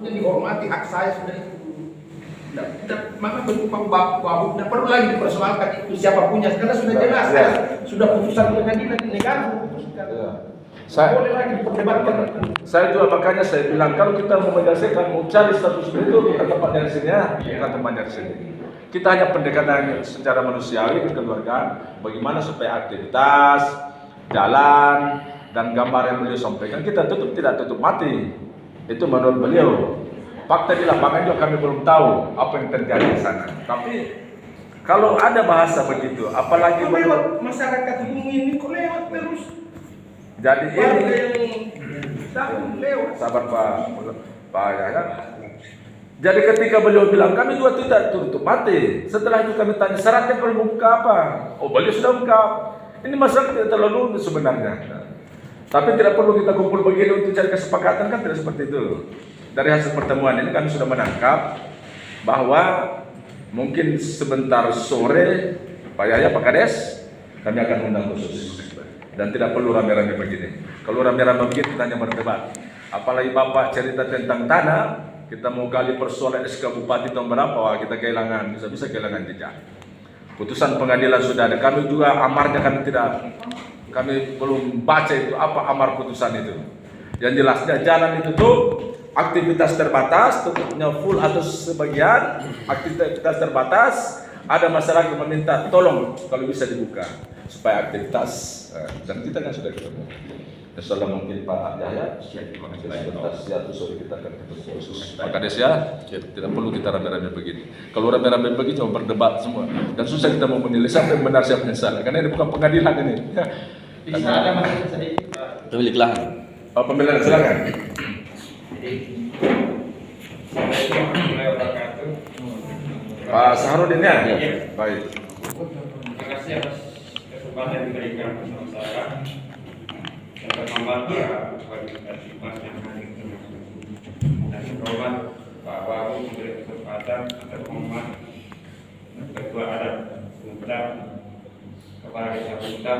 dihormati, hak saya sudah itu. Maka bentuk bahu tidak perlu lagi dipersoalkan itu siapa punya, karena sudah jelas, sudah putusan pengadilan di negara memutuskan. Boleh lagi diperdebatkan. Saya juga makanya saya bilang kalau kita mau menyelesaikan, mau cari status itu bukan tempat dari sini ya, bukan tempat dari sini. Kita hanya pendekatan secara manusiawi kekeluargaan, bagaimana supaya aktivitas, jalan dan gambar yang beliau sampaikan kita tidak tutup mati. Itu menurut beliau. Fakta di lapangan juga kami belum tahu apa yang terjadi di sana. Tapi kalau ada bahasa begitu, apalagi lewat masyarakat bumi ini kok lewat terus. Jadi ini lewat. sabar Pak Yahya. Jadi ketika beliau bilang kami juga tidak tutup mati. Setelah itu kami tanya syaratnya perlu buka apa? Oh beliau sudah ungkap. Ini masalah tidak terlalu sebenarnya. Tapi tidak perlu kita kumpul begini untuk cari kesepakatan, kan tidak seperti itu. Dari hasil pertemuan ini kami sudah menangkap bahwa mungkin sebentar sore Pak Yahya, Pak Kades, kami akan undang khusus. Dan tidak perlu rame-rame begini. Kalau rame-rame begini kita hanya berdebat. Apalagi Bapak cerita tentang tanah, kita mau gali persoalan SK Bupati tahun berapa, wah kita kehilangan, bisa kehilangan jejak. Putusan pengadilan sudah ada. Kami juga amarnya kami belum baca itu apa amar putusan itu. Yang jelasnya jalan itu tuh aktivitas terbatas, tutupnya full atau sebagian, aktivitas terbatas, ada masyarakat meminta tolong kalau bisa dibuka supaya aktivitas, dan kita kan sudah ketemu. Insyaallah mungkin Pak Yahya, aktivitas satu sore kita akan ketemu khusus. Pak Kades ya, tidak perlu kita rame-rame begini. Kalau rame-rame begini cuma berdebat semua, dan susah kita mau menilai siapa yang benar siapa yang salah, karena ini bukan pengadilan ini. Bisa ada masalah sedikit Pak. Pemilik lahan. Oh, pembelaan silakan. Pak Saharudin ya? Baik. Terima kasih atas kesempatan yang diberikan bersama saya. Yang pertama kualifikasi Mas yang hadir dan hormat Pak Wagu memberi kesempatan atas hormat Ketua Adat Bunta Kepala Desa Bunta.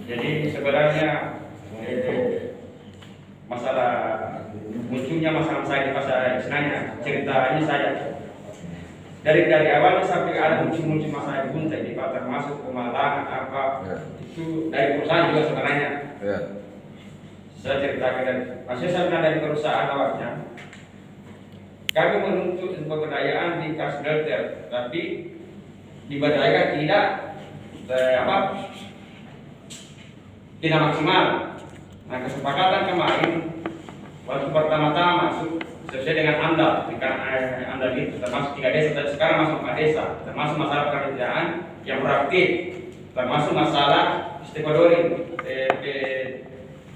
Jadi sebenarnya masalah munculnya masalah saya di pasar sebenarnya cerita ini saya dari awal sampai ada muncul masalah di Bunta di Pak, termasuk pemalangan apa itu dari perusahaan juga sebenarnya. Saya ceritakan dari maksudnya sebenarnya dari perusahaan awalnya kami menuntut pemberdayaan di kas smelter, tapi diberdayakan tidak maksimal. Nah, kesepakatan kemarin waktu pertama-tama masuk sesuai dengan AMDAL itu termasuk 3 desa, dan sekarang masuk 4 desa, termasuk masalah pekerjaan yang proaktif, termasuk masalah stakeholder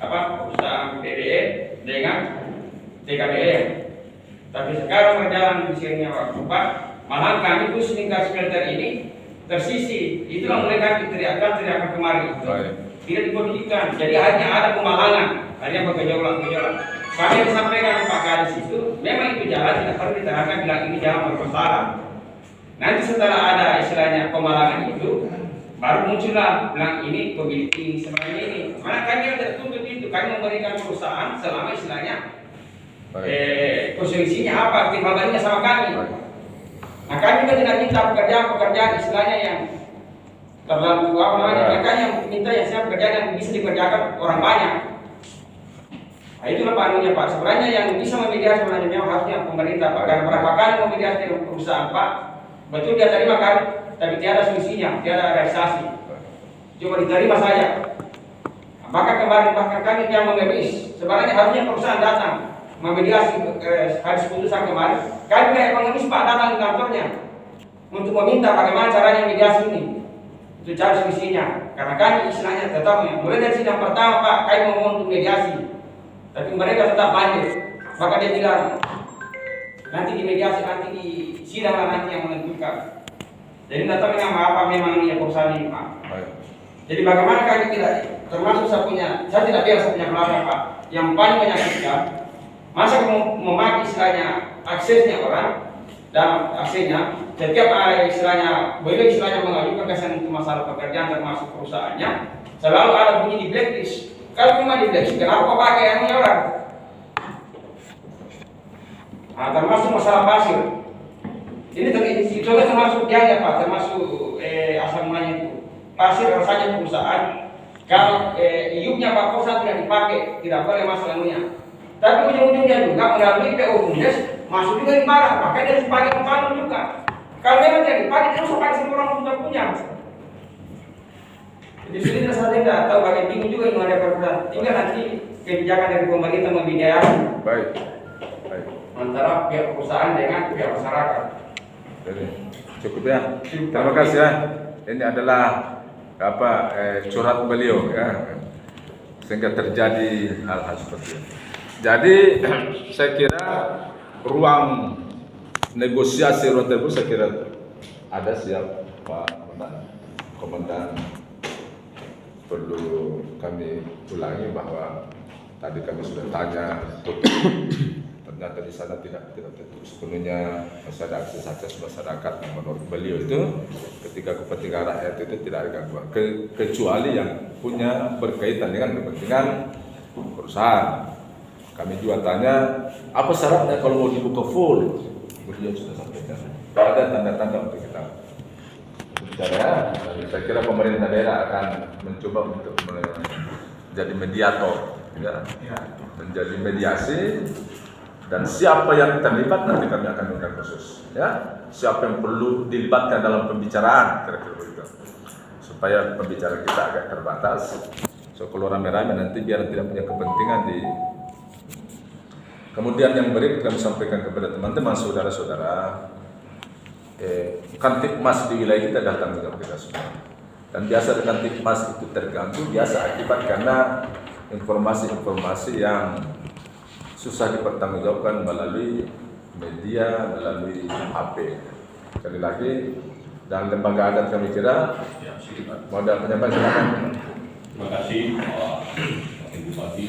perusahaan PDE dengan TKBM. Tapi sekarang berjalan di sini waktu Pak, malah kami khusus tingkat smelter ini tersisi. Itulah mereka teriakan kemarin. Tidak dipedulikan, jadi hanya ada pemalangan, hanya bergejolak. Kami yang disampaikan Pak Kadis itu, memang itu jalan tidak perlu diterangkan bilang ini jalan bermasalah. Nanti setelah ada istilahnya pemalangan itu, baru muncullah bilang ini pemilik ini sebenarnya ini. Mana kami yang tidak tuntut itu, kami memberikan perusahaan selama istilahnya konsumsinya apa, timbangannya sama kami. Nah kami juga tidak minta pekerjaan istilahnya yang terlalu mereka yang minta yang siap pekerjaan yang bisa dikerjakan orang banyak. Nah itulah panunya Pak. Sebenarnya yang bisa memediasi sebenarnya memang harusnya pemerintah Pak. Karena berapa kali memediasi dengan perusahaan Pak, betul dia terima kami, tapi tiada solusinya, tiada realisasi. Cuma diterima saja. Maka kemarin bahkan kami yang mengemis. Sebenarnya harusnya perusahaan datang memediasi hadis putusan kemarin. Kami kayak pengemis Pak datang di kantornya untuk meminta bagaimana caranya mediasi ini. Itu cari solusinya, karena kami istilahnya tetap mulai dari sidang pertama Pak, kami mau untuk mediasi, tapi mereka tetap lanjut. Maka dia bilang nanti di mediasi, nanti di sidang nanti yang menentukan. Jadi datang dengan apa memang ini perusahaan ini Pak. Jadi bagaimana kami tidak termasuk saya tidak biasa punya kelapa Pak, yang paling menyakitkan masa memakai istilahnya aksesnya orang dalam aksesnya. Setiap istilahnya beliau istilahnya mengajukan kesan untuk masalah pekerjaan termasuk perusahaannya, selalu ada bunyi di blacklist. Kalau memang di blacklist, kenapa pakai yang orang? Termasuk masalah pasir. Ini itu termasuk dia ya Pak, termasuk asal mulanya itu pasir rasanya perusahaan. Kalau iupnya Pak Kosa tidak dipakai, tidak boleh masuk anunya. Tapi ujung-ujungnya juga melalui PO Bumdes masuk juga di barang, makanya dia harus pakai pembantu juga. Kalau memang tidak dipakai, dia harus pakai semua orang punya. Di sini saya tidak tahu bagian bingung juga yang ada perusahaan. Tinggal nanti kebijakan dari pemerintah membidayakan. Baik. Antara pihak perusahaan dengan pihak masyarakat. Jadi, cukup ya. Terima kasih ya. Ini adalah curhat beliau ya, sehingga terjadi hal-hal seperti ini. Jadi saya kira ruang negosiasi ruang terbuka saya kira ada siap Pak Komandan. Perlu kami ulangi bahwa tadi kami sudah tanya, ternyata di sana tidak tentu sepenuhnya masih ada akses masyarakat. Menurut beliau itu ketika kepentingan rakyat itu tidak ada gangguan, kecuali yang punya berkaitan dengan kepentingan perusahaan. Kami juga tanya apa syaratnya kalau mau dibuka full, beliau sudah sampaikan ada tanda-tanda untuk kita bicara. Saya kira pemerintah daerah akan mencoba untuk menjadi mediator, ya, menjadi mediasi. Dan siapa yang terlibat nanti kami akan undang khusus, ya. Siapa yang perlu dilibatkan dalam pembicaraan, kira-kira begitu, supaya pembicaraan kita agak terbatas. So kalau rame-rame nanti biar tidak punya kepentingan di. Kemudian yang berikut kami sampaikan kepada teman-teman saudara-saudara, Kamtipmas di wilayah kita datang juga kita semua. Dan biasa Kamtipmas itu terganggu biasa akibat karena informasi-informasi yang susah dipertanggungjawabkan melalui media, melalui HP. Sekali lagi, dan lembaga adat kami kira modal penyampaian silakan. Terima kasih Pak Bupati,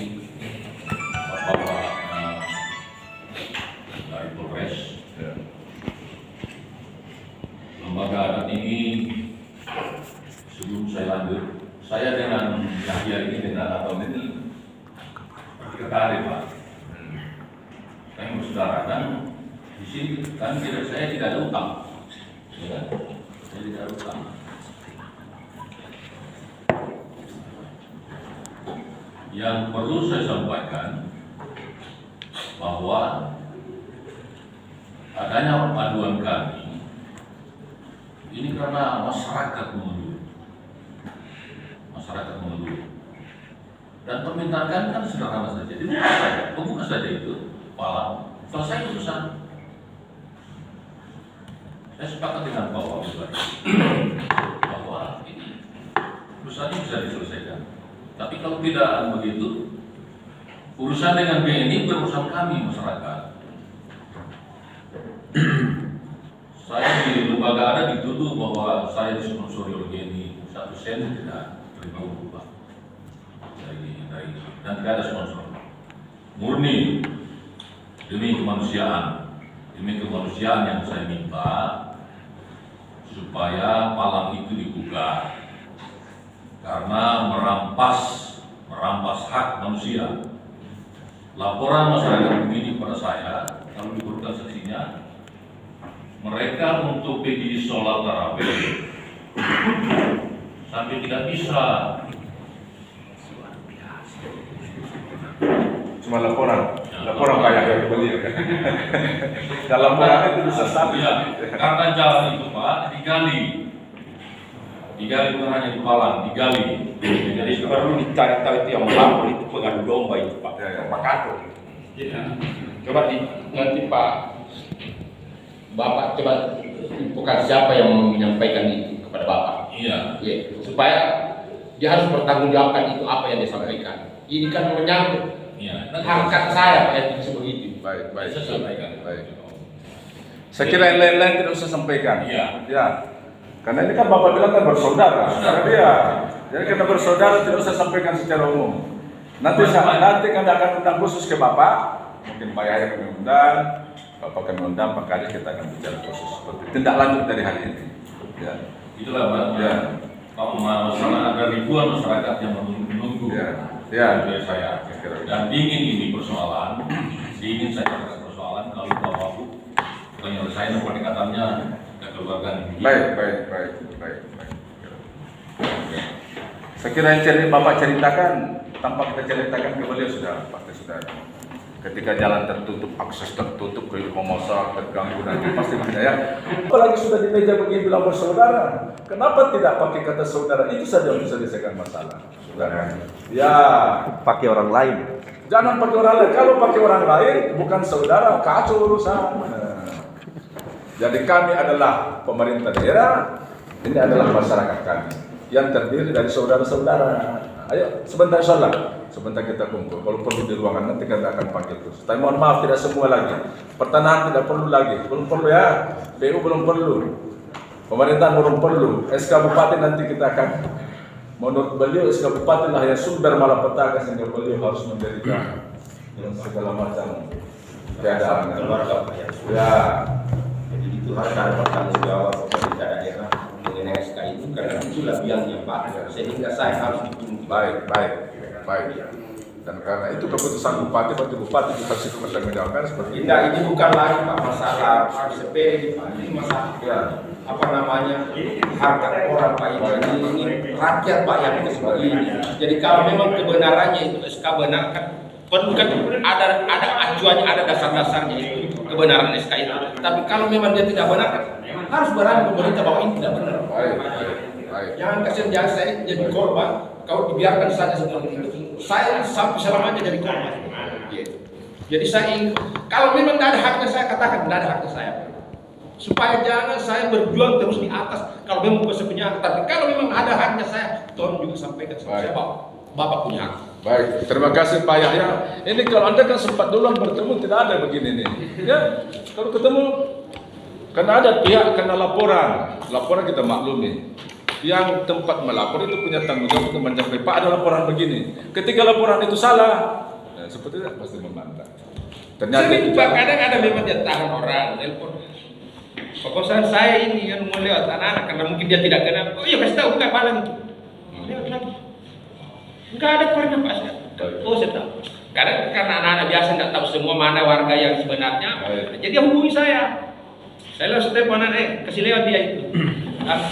Bapak dari Polres. Lembaga adat ini, sebelum saya lanjut, saya dengan Yahya ini dengan Atom ini tertarik Pak. Saya bersaudara kan di sini kan saya tidak ada utang, ya, saya tidak ada utang. Yang perlu saya sampaikan bahwa adanya aduan kami ini karena masyarakat mengeluh, dan permintaan kami kan sederhana saja, dibuka saja itu. Malam, selesai urusan. Saya sepakat dengan Pak Wabudari bahwa ini urusannya bisa diselesaikan. Tapi kalau tidak begitu, urusan dengan BNI berurusan kami masyarakat. Saya di lembaga ada dituduh bahwa saya disponsori oleh BNI, 1 sen tidak terima upah dari dan tidak ada sponsor. Murni demi kemanusiaan yang saya minta supaya palang itu dibuka karena merampas hak manusia. Laporan masyarakat ini pada saya, kalau diperlukan saksinya, mereka untuk pergi sholat tarawih sampai tidak bisa. Cuma laporan kayak dari beliau. Dalam laporan itu bisa stabil. Ya, karena jalan itu Pak digali bukan hanya di palang, digali. Jadi perlu dicari tahu itu yang melapor itu pengadu domba itu Pak. Pak Kato. Ya. Coba nanti Pak Bapak coba bukan siapa yang menyampaikan itu kepada Bapak. Iya. Supaya dia harus bertanggungjawabkan itu apa yang disampaikan. Ini kan menyangkut harkat saya Pak yang disebut itu. Baik. Saya sampaikan. Baik. Saya kira yang lain-lain tidak usah sampaikan. Iya. Ya. Karena ini kan Bapak bilang kan bersaudara. Jadi karena bersaudara tidak usah sampaikan secara umum. Nanti kami akan undang khusus ke Bapak. Mungkin Pak Yahya kami undang, Bapak kami undang, Pak Kadis kita akan bicara khusus seperti itu. Tindak lanjut dari hari ini. Ya. Itulah Pak. Ya. Kalau masalah ada ribuan masyarakat yang menunggu. Ya. Dari saya. Dan ingin ini persoalan, ingin saya persoalan kalau Bapak selesai pendekatannya kekeluargaan. Baik. Saya kira yang Bapak ceritakan, tanpa kita ceritakan ke beliau sudah pasti sudah. Ketika jalan tertutup, akses tertutup, kehidupan masyarakat terganggu nanti pasti banyak ya. Apalagi sudah di meja begini bilang bersaudara, kenapa tidak pakai kata saudara? Itu saja yang bisa diselesaikan masalah. Saudara. Ya, Pakai orang lain. jangan pakai orang lain. Kalau pakai orang lain, bukan saudara, kacau urusan. Jadi kami adalah pemerintah daerah, ini adalah masyarakat kami yang terdiri dari saudara-saudara. Ayo, sebentar sholat. Sebentar kita kumpul. Kalau perlu di ruangan nanti kita akan panggil terus. Tapi mohon maaf tidak semua lagi. Pertanahan tidak perlu lagi. Belum perlu ya. PU belum perlu. Pemerintahan belum perlu. SK Bupati nanti kita akan. Menurut beliau SK Bupati lah yang sumber malapetaka sehingga beliau harus menderita dengan segala macam keadaan. Ya. Jadi itu harus ada bertanggung jawab pemerintah daerah mengenai SK itu karena itulah biangnya Pak. Sehingga saya harus dituntut. Baik. Dan karena itu keputusan bupati kita sih menjawabkan seperti itu. Tidak, ini bukan lagi Pak masalah sepele Pak. Ini masalah apa namanya harga orang Pak ini rakyat Pak yang seperti ini. Jadi kalau memang kebenarannya itu SK benar kan ada acuannya, ada dasar-dasarnya itu kebenaran SK itu. Tapi kalau memang dia tidak benar, harus berani pemerintah bahwa ini tidak benar. Baik. Jangan kasihan saya jadi korban. Kalau dibiarkan saja seperti itu, saya sampai selamanya jadi korban. Jadi saya ingin, kalau memang tidak ada haknya saya katakan tidak ada haknya saya. Supaya jangan saya berjuang terus di atas. Kalau memang kesepian, tapi kalau memang ada haknya saya, tolong juga sampaikan sama saya, Bapak punya hak. Baik, terima kasih Pak Yahya. Ini kalau Anda kan sempat duluan bertemu tidak ada begini nih. Ya, kalau ketemu karena ada pihak kena laporan kita maklumi. Yang tempat melapor itu punya tanggung jawab untuk mencapai Pak ada laporan begini. Ketika laporan itu salah, seperti itu pasti membantah. Ternyata itu kadang ada memang dia tahan orang telepon. Pokoknya saya ini yang mau lewat anak-anak karena mungkin dia tidak kenal. Oh iya kasih tahu bukan apa lagi. Lewat lagi. Enggak ada pernah Pak. Oh saya tahu. Kadang karena anak-anak biasa tidak tahu semua mana warga yang sebenarnya. Jadi dia hubungi saya. Saya langsung telepon kasih lewat dia itu.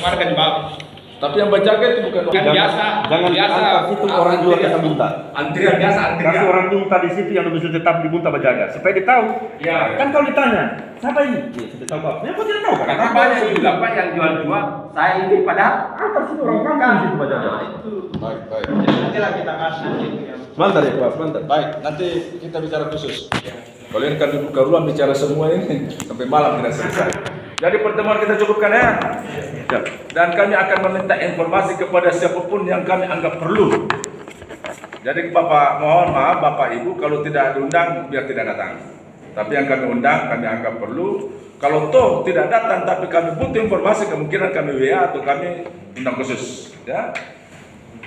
Warga di bawah. tapi yang berjaga itu bukan Kan biasa, Jangan biasa. diangkat situ orang juga kena bunta. Antrian biasa, Kasih orang bunta di situ yang bisa tetap dibunta berjaga supaya dia tahu. Ya. Kan kalau ditanya, siapa ini? Iya, sudah tahu Pak. Ya, kok tidak tahu kan? Karena banyak juga Pak yang jual-jual. Saya ini padahal Antar situ orang kampung situ berjaga. baik. nantilah kita kasih. Sebentar ya Pak, sebentar. Baik, nanti kita bicara khusus. Kalian kan dibuka ruang bicara semua ini sampai malam tidak selesai. Jadi pertemuan kita cukupkan ya. Dan kami akan meminta informasi kepada siapapun yang kami anggap perlu. Jadi Bapak, mohon maaf Bapak Ibu kalau tidak diundang biar tidak datang. Tapi yang kami undang kami anggap perlu. Kalau toh tidak datang tapi kami butuh informasi kemungkinan kami WA atau kami undang khusus. Ya.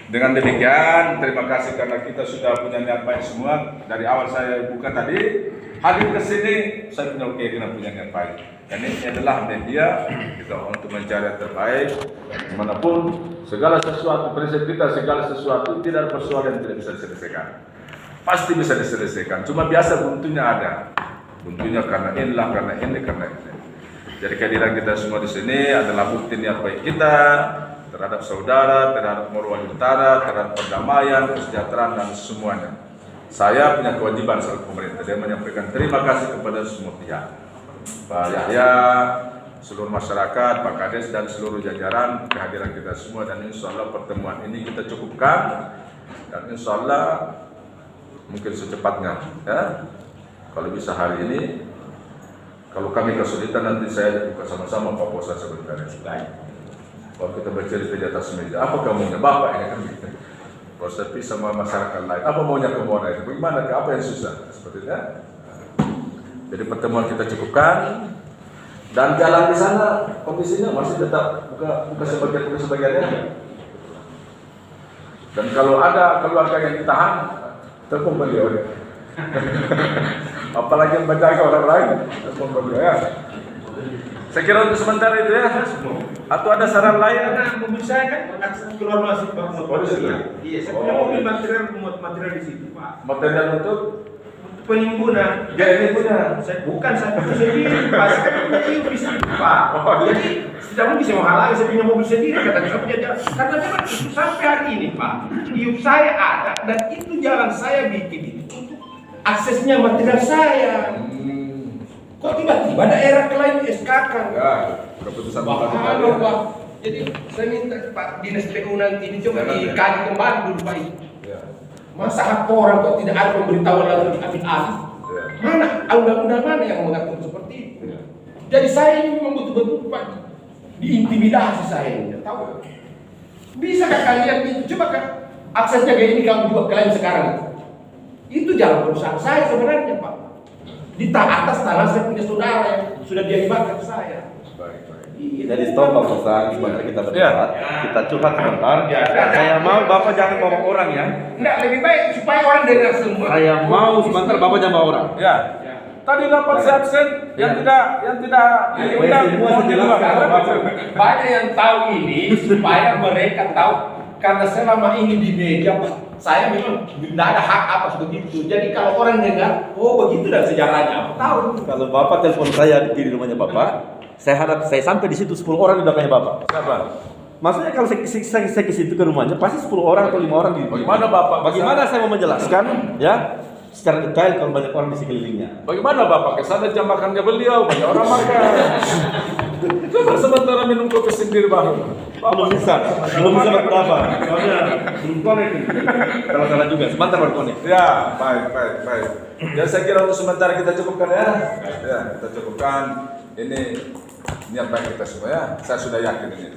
Dengan demikian terima kasih karena kita sudah punya niat baik semua. Dari awal saya buka tadi hadir ke sini saya punya keyakinan punya niat baik. Dan ini adalah media kita untuk mencari yang terbaik dimanapun segala sesuatu prinsip kita segala sesuatu tidak ada persoalan yang tidak bisa diselesaikan. Pasti bisa diselesaikan. Cuma biasa buntunya ada. Buntunya karena inilah karena ini. Jadi kehadiran kita semua di sini adalah bukti niat baik kita terhadap saudara, terhadap Morowali Utara, terhadap perdamaian, kesejahteraan dan semuanya. Saya punya kewajiban sebagai pemerintah dan menyampaikan terima kasih kepada semua pihak. Pak Yahya, seluruh masyarakat, Pak Kades dan seluruh jajaran kehadiran kita semua dan insya Allah pertemuan ini kita cukupkan dan insya Allah mungkin secepatnya ya. Kalau bisa hari ini, kalau kami kesulitan nanti saya buka sama-sama Pak Posa sebentar. Kalau kita bercerita di atas meja, apa kamunya Bapak ini kan gitu. Kalau saya sama masyarakat lain, apa maunya kamu itu? Bagaimana? Apa yang susah? Seperti itu. Jadi pertemuan kita cukupkan dan jalan di sana kondisinya masih tetap buka sebagiannya. Dan kalau ada keluarga yang ditahan, telepon beliau. Apalagi yang menjaga orang lain, telepon beliau ya. Saya kira untuk sementara itu ya. Atau ada saran lain? Karena mobil saya kan keluar masuk Pak. Oh, di situ. Iya, saya punya mobil material di situ Pak. Material untuk penimbunan. Jadi punya. Bukan saya punya sendiri, Pak. Saya kan punya iup di sini, Pak. Jadi tidak mungkin saya menghalangi, saya punya mobil sendiri, kata saya punya jalan. Karena memang itu sampai hari ini, Pak, iup saya ada dan itu jalan saya bikin itu untuk aksesnya material saya. Kok tiba-tiba daerah lain SK-kan? Ya, keputusan Bapak tadi. Halo, Pak. Jadi saya minta Pak Dinas PU nanti ini coba dikaji kembali dulu, Pak. Ya. Masa hak orang kok tidak ada pemberitahuan lalu diambil alih? Ya. Mana undang-undang mana yang mengatur seperti itu? Ya. Jadi saya ini memang betul-betul Pak diintimidasi saya ini, tahu? Bisakah kalian itu coba kan aksesnya kayak ini kamu buat kalian sekarang itu jalan perusahaan saya sebenarnya, Pak. Di atas tanah saya punya saudara yang sudah diakibatkan saya. Baik, baik. Jadi stop Pak Ustaz, sebentar kita berdebat, kita curhat sebentar. Saya mau Bapak jangan bawa orang ya. Enggak, lebih baik supaya orang dengar semua. Saya mau sebentar Bapak jangan bawa orang. Ya. Tadi dapat si absen yang tidak semua sejelaskan. Banyak yang tahu ini supaya mereka tahu karena selama ini di media Pak, saya memang tidak ada hak atas begitu. Jadi kalau orang dengar, oh begitu dan sejarahnya, tahu. Kalau Bapak telepon saya di rumahnya Bapak, saya harap saya sampai di situ 10 orang di belakangnya Bapak. Siapa? Maksudnya kalau saya ke situ ke rumahnya pasti 10 orang atau 5 orang di. Bagaimana Bapak? Bagaimana saya mau menjelaskan ya secara detail kalau banyak orang di sekelilingnya. Bagaimana Bapak? Kesana jam makannya beliau, banyak orang makan. Coba sementara minum kopi sendiri baru. Belum bisa berapa? Soalnya belum konek. Kalau salah juga, sebentar baru konek. Ya, baik. Ya saya kira untuk sementara kita cukupkan ya. Ya, kita cukupkan. Ini niat baik kita semua ya. Saya sudah yakin ini.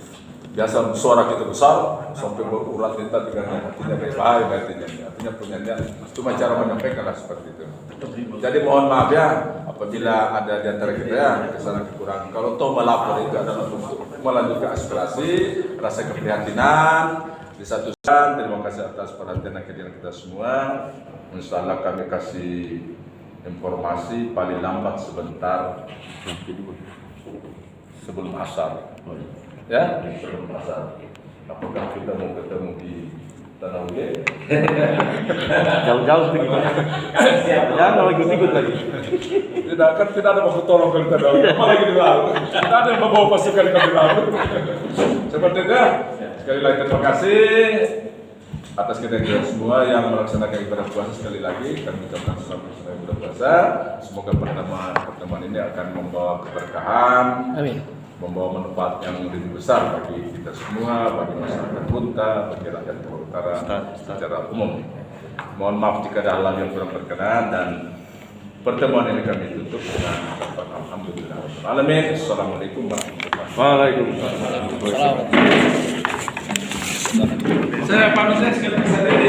Biasa suara kita besar sampai berurat kita dengan hatinya baik artinya punya niat. Cuma cara menyampaikanlah seperti itu. Jadi mohon maaf ya apabila ada di antara kita ya kesalahan kekurangan. Kalau toh melapor itu adalah untuk melanjutkan aspirasi, rasa keprihatinan. Di satu saat terima kasih atas perhatian dan kehadiran kita semua. Insyaallah kami kasih informasi paling lambat sebentar sebelum asar. Ya, sebelum asar. Apakah kita mau ketemu di Tanah Uge? Jauh-jauh begitu. Ya, kalau ikut-ikut lagi. Tidak ada mau tolong kalau kita dalam. Apalagi di laut. Tidak ada yang membawa pasukan kami laut. Seperti itu. Sekali lagi terima kasih atas kita semua yang melaksanakan ibadah puasa. Sekali lagi kami ucapkan selamat ibadah puasa. Semoga pertemuan ini akan membawa keberkahan. Amin. Membawa manfaat yang lebih besar bagi kita semua, bagi masyarakat Bunta, bagi rakyat Pulau Utara secara umum. Mohon maaf jika ada hal yang kurang berkenan dan pertemuan ini kami tutup dengan kata alhamdulillah. Assalamualaikum warahmatullahi wabarakatuh. Waalaikumsalam. Saya Pak Nusres sekali lagi.